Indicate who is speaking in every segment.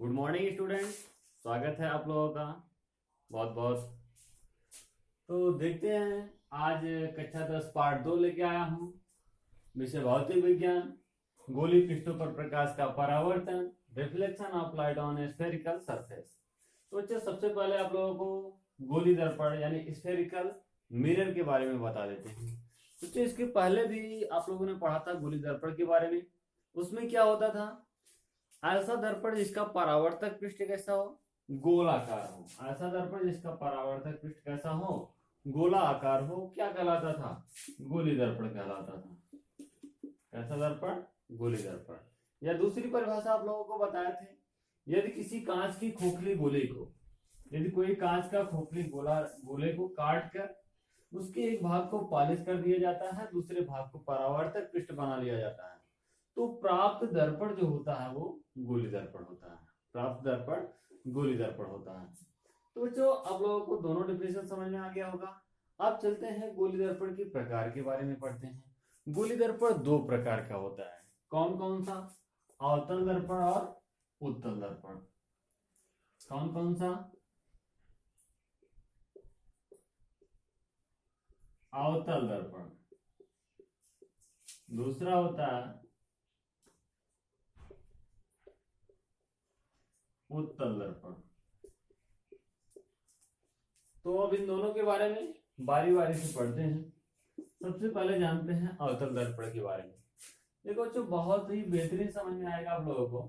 Speaker 1: Good morning student. स्वागत है आप लोगों का बहुत बहुत। तो देखते हैं, आज कक्षा 10 पार्ट 2 लेके आया हूँ। विषय भौतिक विज्ञान, गोलीय पृष्ठों पर प्रकाश का परावर्तन, reflection of light on spherical surface. तो बच्चे सबसे पहले आप लोगों को गोली दर्पण यानी स्फेरिकल मिरर के बारे में बता देते हैं। तो इसके पहले भी आप लोगों ने पढ़ा था गोली दर्पण के बारे में। उसमें क्या होता था, ऐसा दर्पण जिसका परावर्तक पृष्ठ कैसा हो, गोलाकार हो। ऐसा दर्पण जिसका परावर्तक पृष्ठ कैसा हो, गोला आकार हो, क्या कहलाता था, गोली दर्पण कहलाता था। कैसा दर्पण, गोली दर्पण। या दूसरी परिभाषा आप लोगों को बताए थे, यदि किसी कांच की खोखली गोले को, यदि कोई कांच का खोखली गोले को काट कर उसके एक भाग को पॉलिश कर दिया जाता है, दूसरे भाग को परावर्तक पृष्ठ बना लिया जाता है, तो प्राप्त दर्पण जो होता है वो गोली दर्पण होता है। प्राप्त दर्पण गोली दर्पण होता है। तो बच्चों आप लोगों को दोनों डिफिनेशन समझ में आ गया होगा। अब चलते हैं गोली दर्पण के प्रकार के बारे में पढ़ते हैं। गोली दर्पण दो प्रकार का होता है। कौन कौन सा, अवतल दर्पण और उत्तल दर्पण। कौन कौन सा, अवतल दर्पण, दूसरा होता है उत्तल दर्पण। तो अब इन दोनों के बारे में बारी बारी से पढ़ते हैं। सबसे पहले जानते हैं अवतल दर्पण के बारे में। देखो बच्चों, बहुत ही बेहतरीन समझ में आएगा आप लोगों को।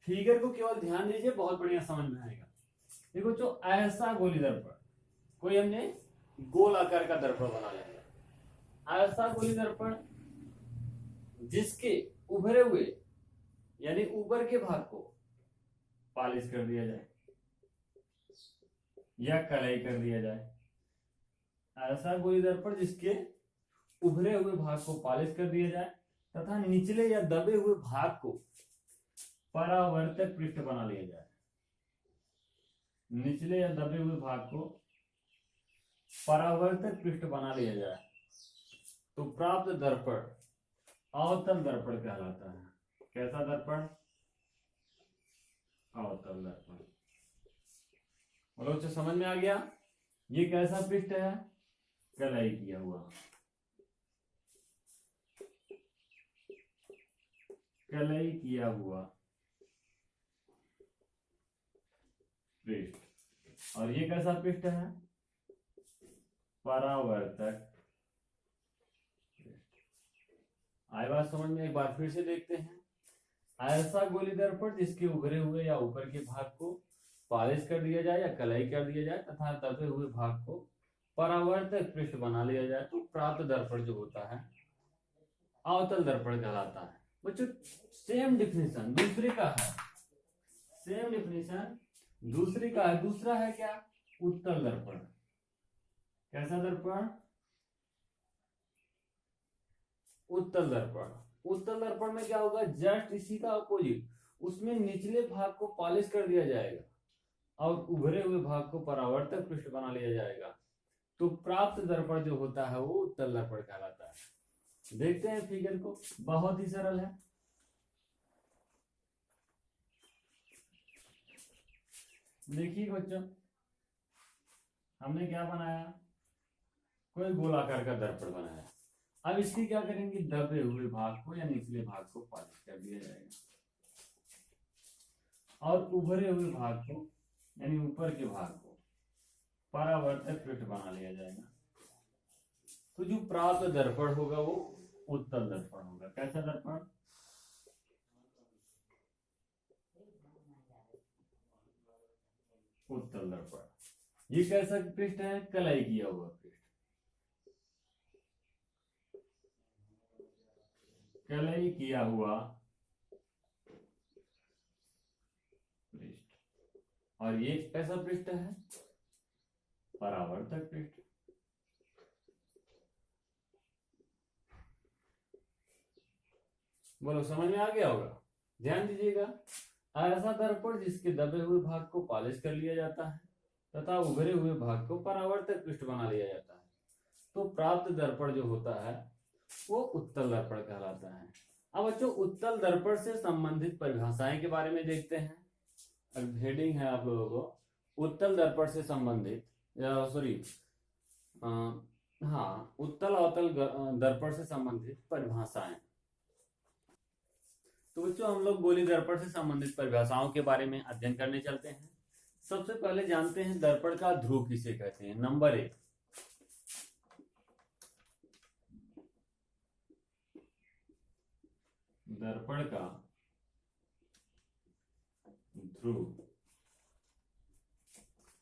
Speaker 1: फिगर को केवल ध्यान दीजिए, बहुत बढ़िया समझ में आएगा। देखो बच्चों, ऐसा गोली दर्पण, कोई हमने गोल आकार का दर्पण बना लिया, ऐसा गोली दर्पण जिसके उभरे हुए यानी ऊपर के भाग को पॉलिश कर दिया जाए या कलाई कर दिया जाए। ऐसा गोली दर्पण जिसके उभरे हुए भाग को पॉलिश कर दिया जाए तथा निचले या दबे हुए भाग को परावर्तक पृष्ठ बना लिया जाए। निचले या दबे हुए भाग को परावर्तक पृष्ठ बना लिया जाए तो प्राप्त दर्पण अवतल दर्पण कहलाता है। कैसा दर्पण, अवतल दर्पण। बोलो, समझ में आ गया। ये कैसा पृष्ठ है, कलाई किया हुआ, कलाई किया हुआ पृष्ठ। और ये कैसा पृष्ठ है, परावर्तक। आई बात समझ में, एक बार फिर से देखते हैं। ऐसा गोली दर्पण जिसके उभरे हुए या ऊपर के भाग को पॉलिश कर दिया जाए या कलाई कर दिया जाए तथा दबे हुए भाग को परावर्तक पृष्ठ बना लिया जाए तो प्राप्त दर्पण जो होता है अवतल दर्पण कहलाता है। बच्चों सेम डिफिनेशन दूसरे का है, सेम डिफिनेशन दूसरे का है। दूसरा है क्या, उत्तल दर्पण। कैसा दर्पण, उत्तल दर्पण। उत्तल दर्पण में क्या होगा, जस्ट इसी का अपोजिट, उसमें निचले भाग को पॉलिश कर दिया जाएगा और उभरे हुए भाग को परावर्तक पृष्ठ बना लिया जाएगा तो प्राप्त दर्पण जो होता है वो उत्तल दर्पण कहलाता है। देखते हैं फिगर को, बहुत ही सरल है। देखिए बच्चों, हमने क्या बनाया, कोई गोलाकार का दर्पण बनाया। अब इसकी क्या करेंगे, दबे हुए भाग को या निचले भाग को पॉलिश कर दिया जाएगा और उभरे हुए भाग को यानी ऊपर के भाग को परावर्तक पृष्ठ बना लिया जाएगा तो जो प्राप्त दर्पण होगा वो उत्तल दर्पण होगा। कैसा दर्पण, उत्तल दर्पण। ये कैसा पृष्ठ है, कलाई किया हुआ पृष्ठ, कलाई किया हुआ पृष्ठ। और ये कैसा पृष्ठ है, परावर्तक पृष्ठ। बोलो, समझ में आ गया होगा। ध्यान दीजिएगा, ऐसा दर्पण जिसके दबे हुए भाग को पॉलिश कर लिया जाता है तथा उभरे हुए भाग को परावर्तक पृष्ठ बना लिया जाता है तो प्राप्त दर्पण जो होता है वो उत्तल दर्पण कहलाता है। अब बच्चों उत्तल दर्पण से संबंधित परिभाषाएं के बारे में देखते हैं। अब हेडिंग है आप लोगों को उत्तल दर्पण से संबंधित, सॉरी हाँ, उत्तल अवतल दर्पण से संबंधित परिभाषाएं। तो बच्चों हम लोग गोली दर्पण से संबंधित परिभाषाओं के बारे में अध्ययन करने चलते हैं। सबसे पहले जानते हैं दर्पण का ध्रुव किसे कहते हैं। नंबर 1, दर्पण का ध्रुव।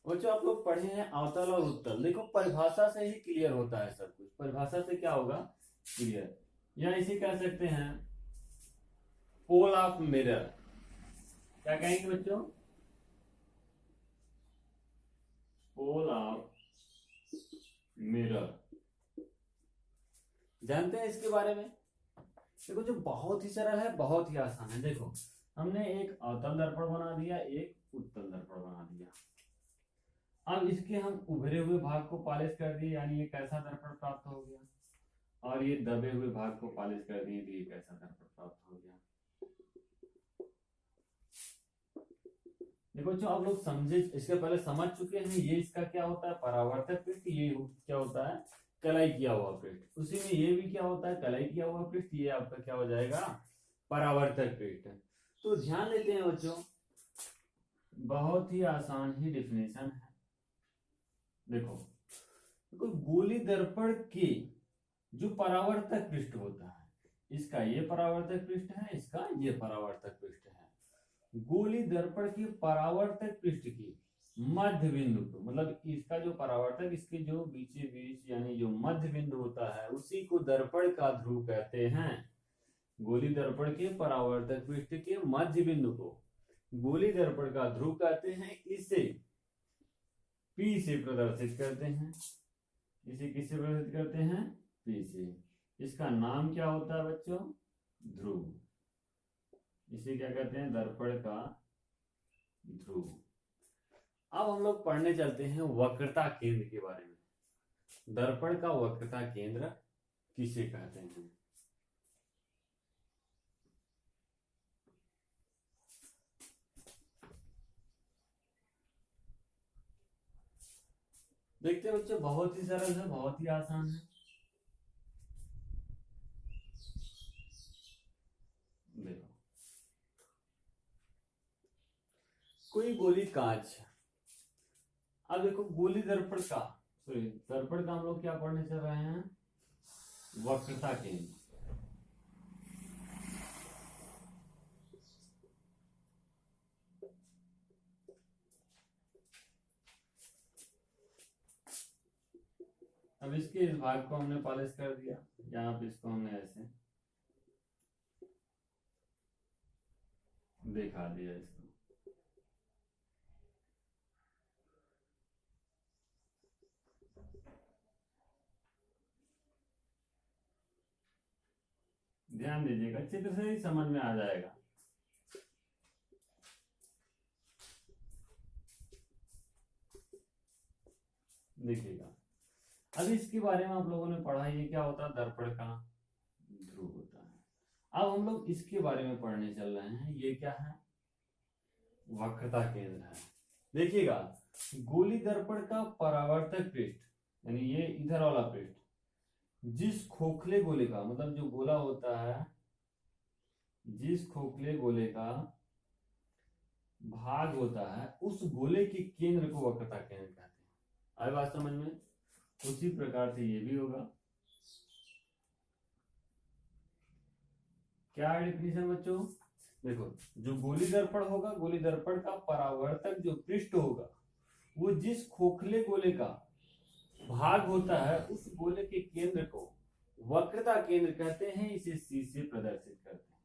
Speaker 1: बच्चों आप लोग पढ़े हैं अवतल और उत्तल, देखो परिभाषा से ही क्लियर होता है सब कुछ। परिभाषा से क्या होगा, क्लियर। या इसे कह सकते हैं पोल ऑफ मिरर। क्या कहेंगे बच्चों, पोल ऑफ मिरर। जानते हैं इसके बारे में। देखो जो बहुत ही सरल है, बहुत ही आसान है। देखो हमने एक अवतल दर्पण बना दिया, एक उत्तल दर्पण बना दिया। अब इसके हम उभरे हुए भाग को पॉलिश कर दिए, यानी एक ऐसा दर्पण प्राप्त हो गया। और ये दबे हुए भाग को पॉलिश कर दिए तो एक ऐसा दर्पण प्राप्त हो गया। देखो जो आप लोग समझे, इसके पहले समझ चुके हैं। ये इसका क्या होता है, परावर्तक पृष्ठ। ये क्या होता है, कलाई किया हुआ पृष्ठ। उसी में ये भी क्या होता है, कलाई किया हुआ पृष्ठ। ये आपका क्या हो जाएगा, परावर्तक पृष्ठ। तो ध्यान देते हैं बच्चों, बहुत ही आसान ही डिफिनेशन है। देखो गोली दर्पण के जो परावर्तक पृष्ठ होता है, इसका ये परावर्तक पृष्ठ है, इसका ये परावर्तक पृष्ठ है। गोली दर्पण के परावर्तक पृष्ठ की मध्य बिंदु को, मतलब इसका जो परावर्तक, इसके जो बीचे बीच यानी जो मध्य बिंदु होता है, उसी को दर्पण का ध्रुव कहते हैं। गोली दर्पण के परावर्तक पृष्ठ के मध्य बिंदु को गोली दर्पण का ध्रुव कहते हैं। इसे P से प्रदर्शित करते हैं। इसे किससे प्रदर्शित करते हैं, P से। इसका नाम क्या होता है बच्चों, ध्रुव। इसे क्या कहते हैं, दर्पण का ध्रुव। अब हम लोग पढ़ने चलते हैं वक्रता केंद्र के बारे में। दर्पण का वक्रता केंद्र किसे कहते हैं। देखते हैं बच्चों, बहुत ही सरल है, बहुत ही आसान है। देखो कोई गोली कांच। अब देखो गोली दर्पण का, सॉरी दर्पण का हम लोग क्या पढ़ने चल रहे हैं, वक्रता केंद्र। अब इसके इस भाग को हमने पॉलिश कर दिया, यहाँ पे इसको हमने ऐसे दिखा दिया इसको। ध्यान दीजिएगा, चित्र से ही समझ में आ जाएगा। देखिएगा, अभी इसके बारे में आप लोगों ने पढ़ा, ये क्या होता है, दर्पण का ध्रुव होता है। अब हम लोग इसके बारे में पढ़ने चल रहे हैं। ये क्या है, वक्रता केंद्र है। देखिएगा, गोली दर्पण का परावर्तक पृष्ठ, यानी ये इधर वाला पृष्ठ, जिस खोखले गोले का, मतलब जो गोला होता है, जिस खोखले गोले का भाग होता है, उस गोले के केंद्र को वक्रता केंद्र कहते हैं। आए बात समझ में। उसी प्रकार से ये भी होगा। क्या डिफिनेशन बच्चों, देखो जो गोली दर्पण होगा, गोली दर्पण का परावर्तक जो पृष्ठ होगा, वो जिस खोखले गोले का भाग होता है, उस गोले के केंद्र को वक्रता केंद्र कहते हैं। इसे C से प्रदर्शित करते हैं।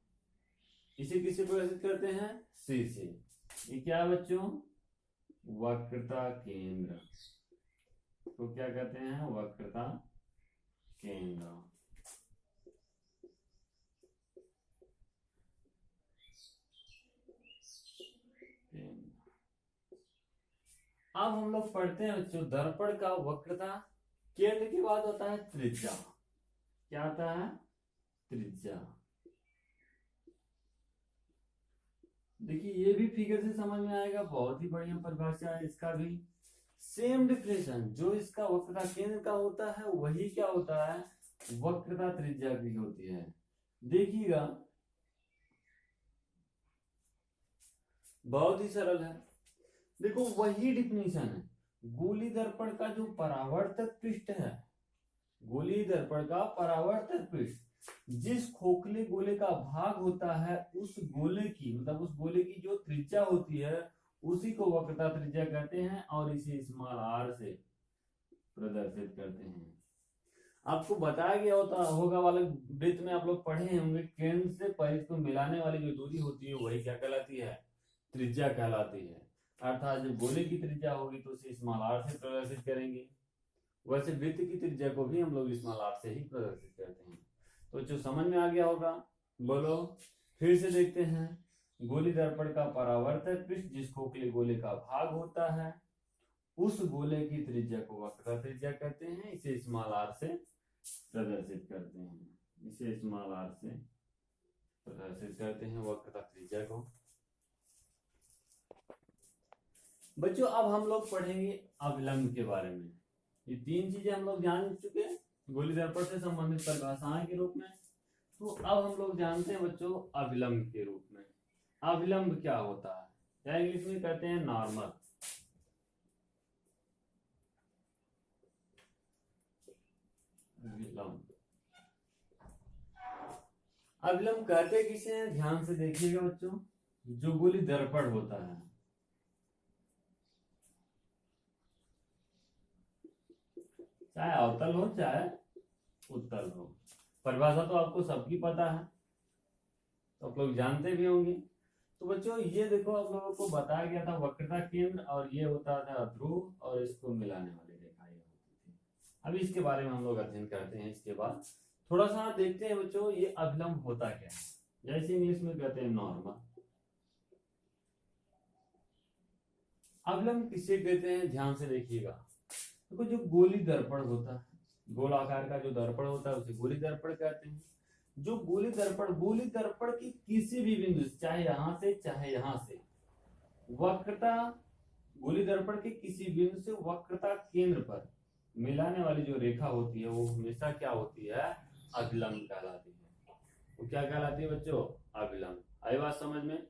Speaker 1: इसे किसे प्रदर्शित करते हैं, C से। ये क्या है बच्चों, वक्रता केंद्र को क्या कहते हैं, वक्रता केंद्र। अब हम लोग पढ़ते हैं बच्चों, दर्पण का वक्रता केंद्र के बाद होता है त्रिज्या। क्या आता है, त्रिज्या। देखिए ये भी फिगर से समझ में आएगा, बहुत ही बढ़िया परिभाषा है इसका भी। सेम डिफिनेशन, जो इसका वक्रता केंद्र का होता है वही क्या होता है, वक्रता त्रिज्या की होती है। देखिएगा बहुत ही सरल है। देखो वही डिफिनेशन है, गोली दर्पण का जो परावर्तक पृष्ठ है, गोली दर्पण का परावर्तक पृष्ठ जिस खोखले गोले का भाग होता है, उस गोले की मतलब उस गोले की जो त्रिज्या होती है उसी को वक्रता त्रिज्या कहते हैं और इसे स्मॉल आर से प्रदर्शित करते हैं। आपको बताया गया होगा वाले वृत्त में आप लोग पढ़े होंगे, केंद्र से परिध को मिलाने वाली जो दूरी होती है वही क्या कहलाती है, त्रिज्या कहलाती है। अर्थात जब गोले की त्रिज्या होगी तो उसे स्मॉल आर से प्रदर्शित करेंगे, वैसे वृत्त की त्रिज्या को भी हम लोग स्मॉल आर से ही प्रदर्शित करते हैं। तो जो समझ में आ गया होगा, बोलो फिर से देखते हैं। गोली दर्पण का परावर्तक पृष्ठ जिस खोखले गोले का भाग होता है, उस गोले की त्रिज्या को वक्रता त्रिज्या कहते हैं, इसे स्मॉल आर से प्रदर्शित करते हैं, इसे स्मॉल आर से प्रदर्शित करते हैं वक्रता त्रिज्या को। बच्चों अब हम लोग पढ़ेंगे अभिलंब के बारे में। ये तीन चीजें हम लोग जान चुके हैं गोली दर्पण से संबंधित परिभाषाएं के रूप में। तो अब हम लोग जानते हैं बच्चों अभिलंब के रूप में। अभिलंब क्या होता है, या इंग्लिश में कहते हैं नॉर्मल। अभिलंब, अभिलंब कहते किसे हैं, ध्यान से देखिएगा बच्चों, जो गोली दर्पण होता है, चाहे अवतल हो चाहे उत्तल हो। परिभाषा तो आपको सबकी पता है, तो आप लोग जानते भी होंगे। तो बच्चों ये देखो आप लोगों को बताया गया था वक्रता केंद्र, और ये होता था ध्रुव, और इसको मिलाने वाली रेखा ये होती थी। अभी इसके बारे में हम लोग अध्ययन करते हैं। इसके बाद थोड़ा सा देखते हैं बच्चों ये अभिलंब होता क्या है। जैसे इंग्लिश में कहते हैं नॉर्मल। अभिलंब किसे कहते हैं, ध्यान से देखिएगा। देखो जो गोली दर्पण होता है, गोल आकार का जो दर्पण होता है उसे गोली दर्पण कहते हैं। जो गोली दर्पण की किसी भी बिंदु, चाहे यहां से चाहे यहां से, वक्रता गोली दर्पण के किसी बिंदु से वक्रता केंद्र पर मिलाने वाली जो रेखा होती है वो हमेशा क्या होती है, अभिलंब कहलाती है। वो क्या कहलाती है बच्चों, अभिलंब। आई बात समझ में।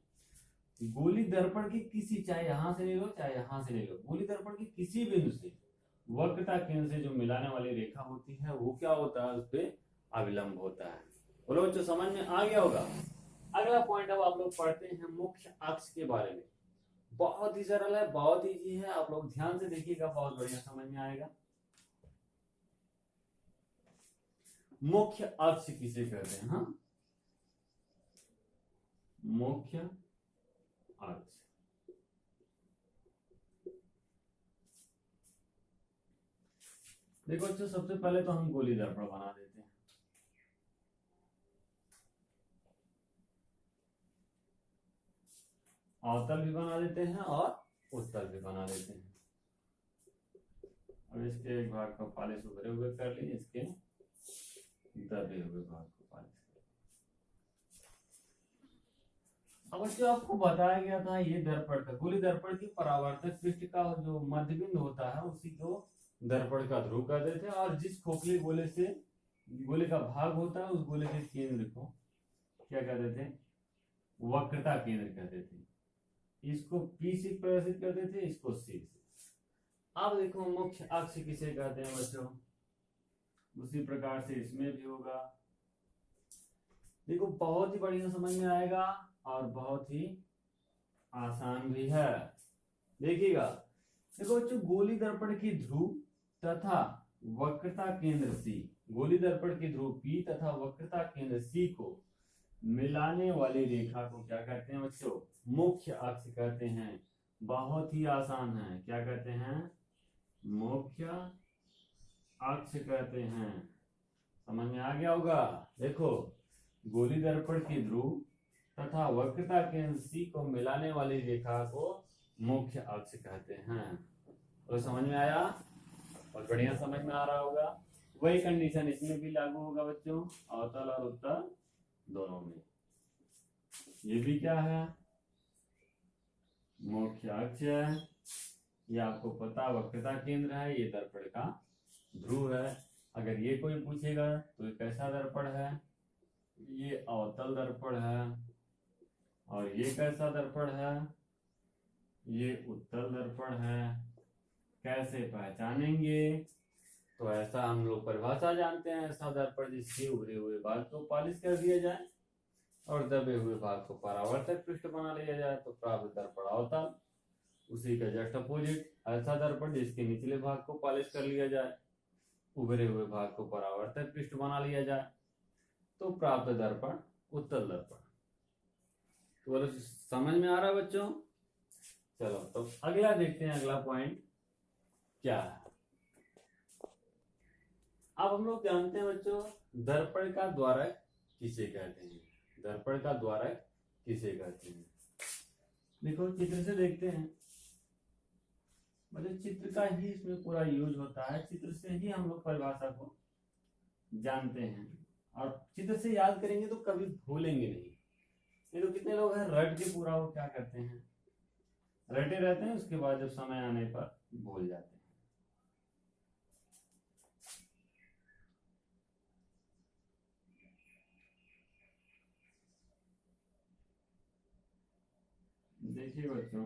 Speaker 1: गोली दर्पण की किसी, चाहे यहां से ले लो चाहे यहां से ले लो, गोली दर्पण की किसी बिंदु से वक्रता केंद्र से जो मिलाने वाली रेखा होती है वो क्या होता है, उस पर अभिलंब होता है। बोलो बच्चों समझ में आ गया होगा। अगला पॉइंट अब आप लोग पढ़ते हैं मुख्य अक्ष के बारे में। बहुत ही सरल है, बहुत इजी है, आप लोग ध्यान से देखिएगा, बहुत बढ़िया समझ में आएगा। मुख्य अक्ष किसे कहते हैं, हाँ मुख्य अक्ष। देखो बच्चों सबसे पहले तो हम गोली दर्पण बना देते हैं। अवतल भी बना देते हैं और उत्तल भी बना देते हैं। अब इसके एक भाग को पॉलिश उभरे हुए कर लिए, इसके दबे हुए भाग को पॉलिश कर। अब बच्चों आपको बताया गया था ये दर्पण का, गोली दर्पण की परावर्तक पृष्ठ का जो मध्यबिंदु होता है उसी को दर्पण का ध्रुव कहते थे, और जिस खोखले गोले से गोले का भाग होता है उस गोले के केंद्र को क्या कहते थे, वक्रता केंद्र कहते थे। इसको P से प्रदर्शित करते थे, इसको C से। अब देखो मुख्य अक्ष किसे कहते हैं बच्चों, उसी प्रकार से इसमें भी होगा। देखो बहुत ही बढ़िया समझ में आएगा और बहुत ही आसान भी है, देखिएगा। देखो बच्चों गोली दर्पण की ध्रुव तथा वक्रता केंद्र C, गोली दर्पण की ध्रुव P तथा वक्रता केंद्र C को मिलाने वाली रेखा को क्या कहते हैं बच्चों, मुख्य अक्ष कहते हैं। बहुत ही आसान है, क्या कहते हैं, मुख्य अक्ष कहते हैं। समझ में आ गया होगा। देखो गोली दर्पण की ध्रुव तथा वक्रता केंद्र C को मिलाने वाली रेखा को मुख्य अक्ष कहते हैं। तो समझ में आया, और बढ़िया समझ में आ रहा होगा। वही कंडीशन इसमें भी लागू होगा बच्चों, अवतल और उत्तल दोनों में। ये भी क्या है, मुख्य अक्ष है, ये आपको पता वक्रता केंद्र है, ये दर्पण का ध्रुव है। अगर ये कोई पूछेगा तो ये कैसा दर्पण है, ये अवतल दर्पण है, और ये कैसा दर्पण है, ये उत्तल दर्पण है। कैसे पहचानेंगे, तो ऐसा हम लोग परिभाषा जानते हैं, ऐसा दर्पण जिसके उभरे हुए भाग को पॉलिश कर दिया जाए और दबे हुए भाग को परावर्तक पृष्ठ बना लिया जाए तो प्राप्त दर्पण अवतल। उसी का जस्ट अपोजिट ऐसा दर्पण जिसके निचले भाग को पॉलिश कर लिया जाए, उभरे हुए भाग को परावर्तक पृष्ठ बना लिया जाए तो प्राप्त दर्पण उत्तल दर्पण। तो बोलो समझ में आ रहा है बच्चों? चलो तो अगला देखते हैं, अगला पॉइंट क्या है। अब हम लोग जानते हैं बच्चों, दर्पण का द्वारक किसे कहते हैं, दर्पण का द्वारक किसे कहते हैं। देखो चित्र से देखते हैं, मतलब चित्र का ही इसमें पूरा यूज होता है, चित्र से ही हम लोग परिभाषा को जानते हैं और चित्र से याद करेंगे तो कभी भूलेंगे नहीं। ये तो कितने लोग हैं रट के पूरा वो क्या करते हैं, रटे रहते हैं, उसके बाद जब समय आने पर भूल जाते हैं। देखिए बच्चों,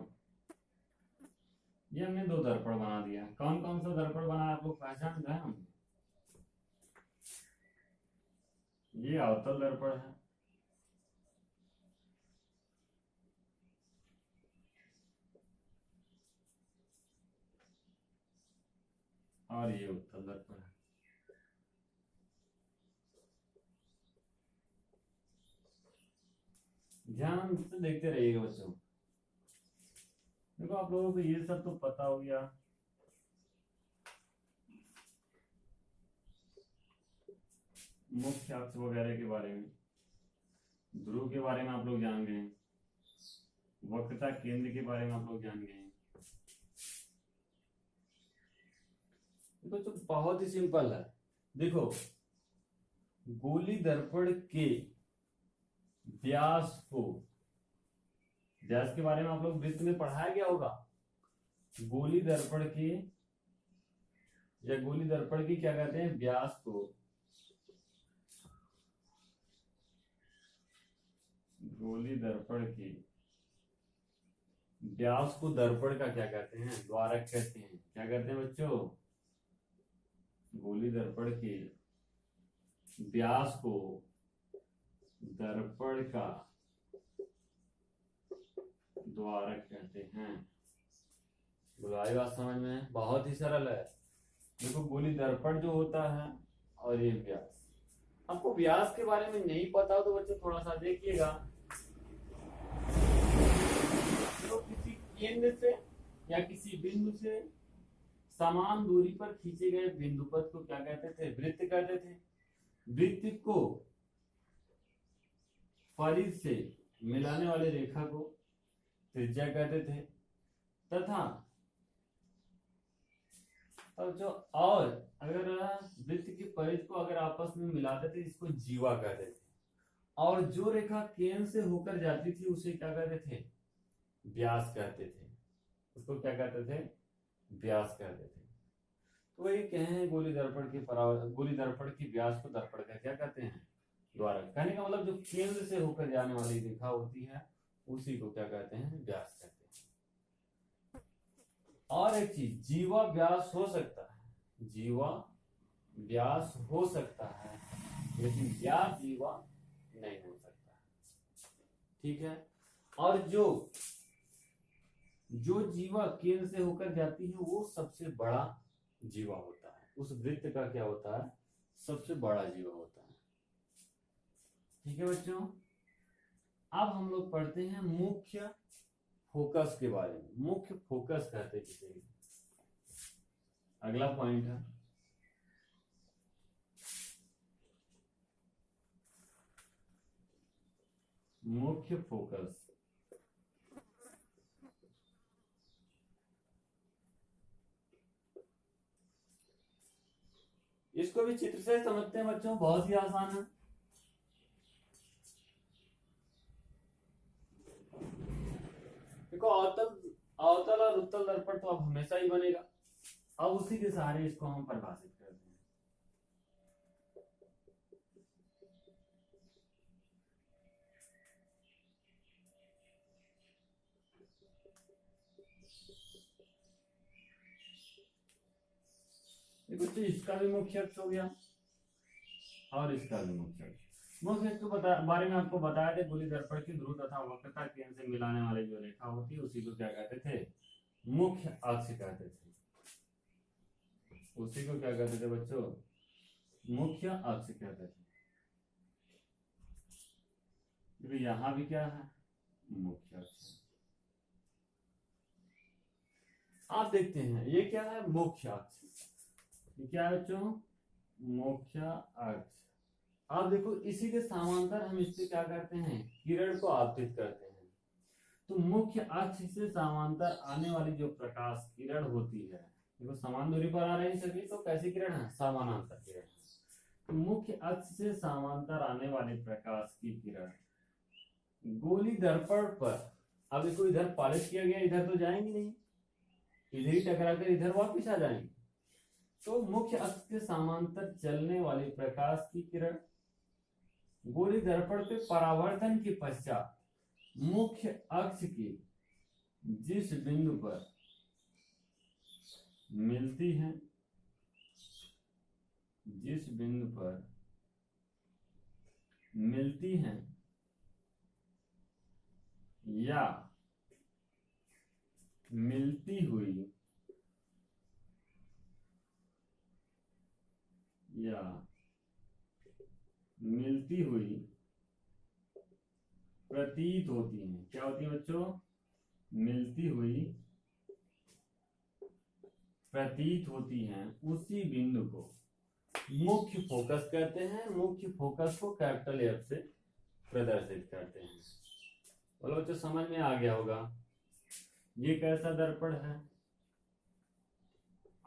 Speaker 1: ये हमने 2 दर्पण बना दिया। कौन कौन सा दर्पण बना आप लोग पहचान गए होंगे। ये अवतल दर्पण है, और ये उत्तल दर्पण है। ध्यान से देखते रहिएगा बच्चों। देखो आप लोगों को ये सब तो पता हो गया, मुख्य अक्ष वगैरह के बारे में, ध्रुव के बारे में आप लोग जान गए, वक्रता केंद्र के बारे में आप लोग जान गए। तो बहुत ही सिंपल है। देखो गोली दर्पण के व्यास को, व्यास के बारे में आप लोग वृत्त में पढ़ाया गया होगा। गोली दर्पण के या गोली दर्पण की क्या कहते हैं, व्यास को, गोली दर्पण के व्यास को दर्पण का क्या कहते हैं, द्वारक कहते हैं। क्या कहते हैं बच्चों, गोली दर्पण के व्यास को दर्पण का द्वारक कहते हैं। बुलाई बात समझ में, बहुत ही सरल है। देखो गोली दर्पण जो होता है और ये व्यास, आपको व्यास के बारे में नहीं पता हो तो बच्चों थोड़ा सा देखिएगा। तो किसी केंद्र से या किसी बिंदु से समान दूरी पर खींचे गए बिंदुपथ को क्या कहते थे, वृत्त कहते थे। वृत्त को परिधि से मिलाने वाली रेखा को त्रिज्या कहते थे, तथा और जो और अगर वृत्त की परिधि को अगर आपस में मिलाते थे इसको जीवा कहते थे, और जो रेखा केंद्र से होकर जाती थी उसे क्या कहते थे, व्यास कहते थे। उसको क्या कहते थे, व्यास कहते थे। तो वही कहें गोली दर्पण की गोली दर्पण की व्यास को दर्पण का क्या कहते हैं, द्वारक। कहने का मतलब जो केंद्र से होकर जाने वाली रेखा होती है उसी को क्या कहते हैं, व्यास कहते हैं। और एक चीज, जीवा व्यास हो सकता है, जीवा व्यास हो सकता है लेकिन व्यास जीवा नहीं हो सकता। ठीक है। और जो जीवा केंद्र से होकर जाती है वो सबसे बड़ा जीवा होता है, उस वृत्त का क्या होता है, सबसे बड़ा जीवा होता है। ठीक है बच्चों। अब हम लोग पढ़ते हैं मुख्य फोकस के बारे में। मुख्य फोकस कहते हैं किसे, अगला पॉइंट है। मुख्य फोकस, इसको भी चित्र से समझते हैं बच्चों, बहुत ही आसान है। देखो अवतल अवतल और उत्तल दर्पण तो अब हमेशा ही बनेगा। अब उसी के सहारे इसको हम परिभाषित करते हैं। देखो इसका भी मुख्य अक्ष हो गया और इसका भी मुख्य अक्ष। मुख्य अक्ष के बारे में आपको बताया था, गोली दर्पण की ध्रुव तथा वक्रता केंद्र से मिलाने वाली जो रेखा होती है उसी को क्या कहते थे, मुख्य अक्ष कहते थे। उसी को क्या कहते थे बच्चों, मुख्य अक्ष कहते थे। तो यहां भी क्या है, मुख्य अक्ष। आप देखते हैं ये क्या है, मुख्य अक्ष। ये क्या है बच्चों, मुख्य अक्ष। आप देखो इसी के समांतर हम इससे क्या करते हैं, किरण को आपतित करते हैं। तो मुख्य अक्ष से समांतर आने वाली जो प्रकाश किरण होती है, देखो समान दूरी पर आ रही सभी, तो कैसी किरण है, समानांतर किरण। तो मुख्य अक्ष से समांतर आने वाली प्रकाश की किरण गोली दर्पण पर, अब इसको इधर पॉलिश किया गया, इधर तो जाएंगे नहीं, इधर ही टकरा कर इधर वापिस आ जाएंगे। तो मुख्य अक्ष के समांतर चलने वाली प्रकाश की किरण गोली दर्पण पे परावर्तन के पश्चात मुख्य अक्ष के जिस बिंदु पर मिलती है, जिस बिंदु पर मिलती है या मिलती हुई या मिलती हुई प्रतीत होती है, क्या होती है बच्चों, मिलती हुई प्रतीत होती हैं, उसी बिंदु को मुख्य फोकस कहते हैं। मुख्य फोकस को कैपिटल एफ से प्रदर्शित करते हैं। बोलो बच्चों समझ में आ गया होगा। ये कैसा दर्पण है,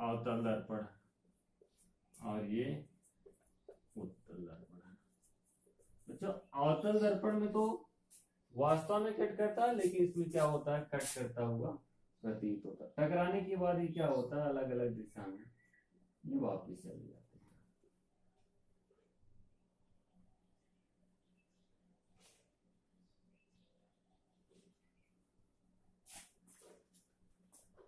Speaker 1: अवतल दर्पण, और ये उत्तल दर्पण है। बच्चों अवतल दर्पण में तो वास्तव में कट करता है, लेकिन इसमें क्या होता है, कट करता हुआ प्रतीत होता है। टकराने के बाद ये क्या होता है, अलग अलग दिशा में ये वापस चले जाते हैं।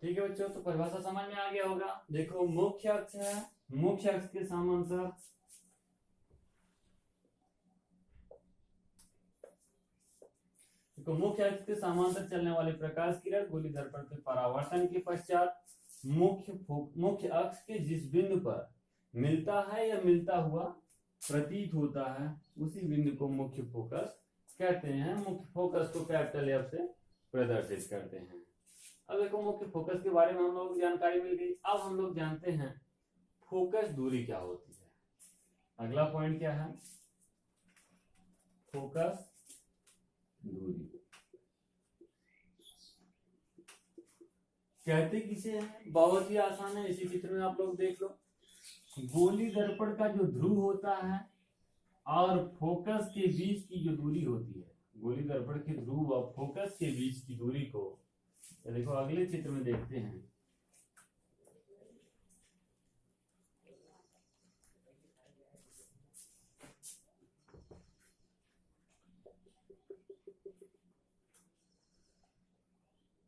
Speaker 1: ठीक है बच्चों, तो परिभाषा समझ में आ गया होगा। देखो मुख्य अक्ष है, मुख्य अक्ष के समांतर तो मुख्य अक्ष के समांतर चलने वाली प्रकाश किरण गोली दर्पण के परावर्तन के पश्चात मुख्य अक्ष के जिस बिंदु पर मिलता है या मिलता हुआ प्रतीत होता है, उसी बिंदु को मुख्य फोकस कहते हैं। मुख्य फोकस को कैपिटल एफ से प्रदर्शित करते हैं। अब देखो मुख्य फोकस के बारे में हम लोग जानकारी मिल गई। अब हम लोग जानते हैं फोकस दूरी क्या होती है। अगला पॉइंट क्या है, फोकस दूरी कहते किसे हैं, बहुत ही आसान है। इसी चित्र में आप लोग देख लो, गोली दर्पण का जो ध्रुव होता है और फोकस के बीच की जो दूरी होती है, गोली दर्पण के ध्रुव और फोकस के बीच की दूरी को देखो अगले चित्र में देखते हैं।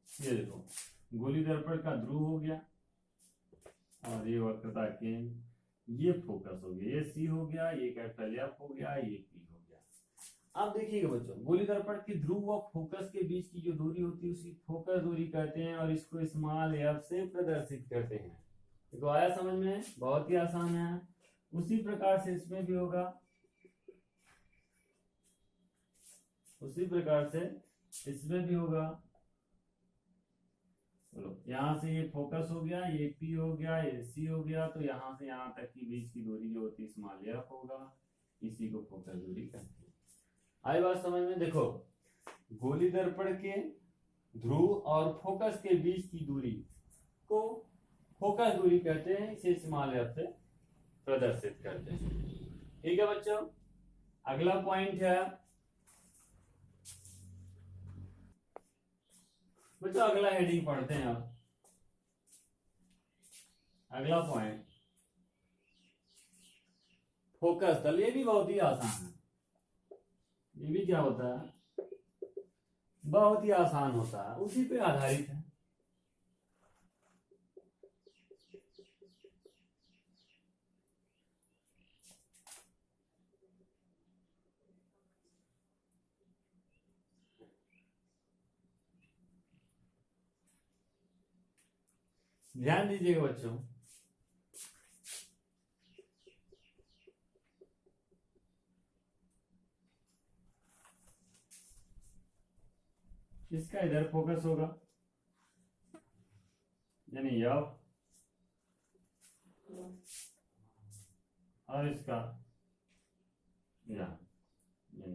Speaker 1: ये देखो गोली दर्पण का ध्रुव हो गया और ये वक्रता केंद्र, ये फोकस हो गया, ये सी हो गया, ये कैपिटल एफ हो गया, ये पी हो गया। अब देखिएगा बच्चों, गोली दर्पण के ध्रुव और फोकस के बीच की जो दूरी होती है उसी फोकस दूरी कहते हैं और इसको स्मॉल एफ से प्रदर्शित करते हैं। देखो आया समझ में, बहुत ही आसान है। उसी प्रकार से इसमें भी होगा, उसी प्रकार से इसमें भी होगा। चलो यहाँ से ये फोकस हो गया, ये पी हो गया, ये सी हो गया, तो यहाँ से यहाँ तक की बीच की दूरी जो होती है स्मॉल एफ होगा, इसी को फोकस दूरी कहते हैं। आई बात समझ में। देखो गोली दर्पण के ध्रुव और फोकस के बीच की दूरी को फोकस दूरी कहते हैं, इसे स्मॉल एफ से प्रदर्शित करते हैं। ठीक है बच्चों, अगला पॉइंट है बच्चों अगला हेडिंग पढ़ते हैं अब। अगला पॉइंट फोकस तल। ये भी बहुत ही आसान है। ये भी क्या होता है, बहुत ही आसान होता है, उसी पे आधारित है। ध्यान दीजिएगा बच्चों, इसका इधर फोकस होगा, यानी यह, और इसका यहाँ, यानी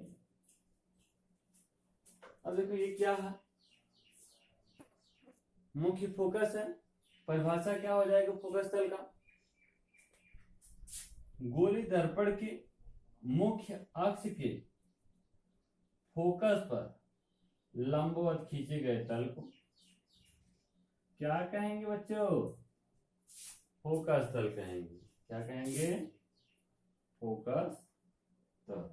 Speaker 1: अब देखो ये क्या है, मुख्य फोकस है। परिभाषा क्या हो जाएगा फोकस तल का, गोली दर्पण के मुख्य अक्ष के फोकस पर लंबवत खींचे गए तल को क्या कहेंगे बच्चों, फोकस तल कहेंगे। क्या कहेंगे, फोकस तल।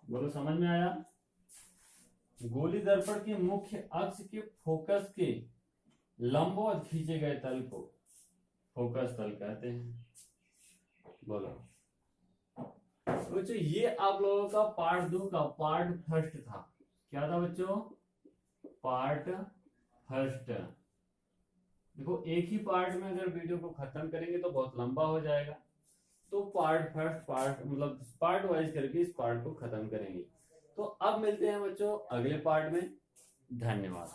Speaker 1: बोलो समझ में आया। गोली दर्पण के मुख्य अक्ष के फोकस के लंबवत खींचे गए तल को फोकस तल कहते हैं। बोलो बच्चों, ये आप लोगों का पार्ट 2 का पार्ट फर्स्ट था। क्या था बच्चों, पार्ट फर्स्ट। देखो एक ही पार्ट में अगर वीडियो को खत्म करेंगे तो बहुत लंबा हो जाएगा, तो पार्ट फर्स्ट पार्ट मतलब पार्ट वाइज करके इस पार्ट को खत्म करेंगे। तो अब मिलते हैं बच्चों अगले पार्ट में। धन्यवाद।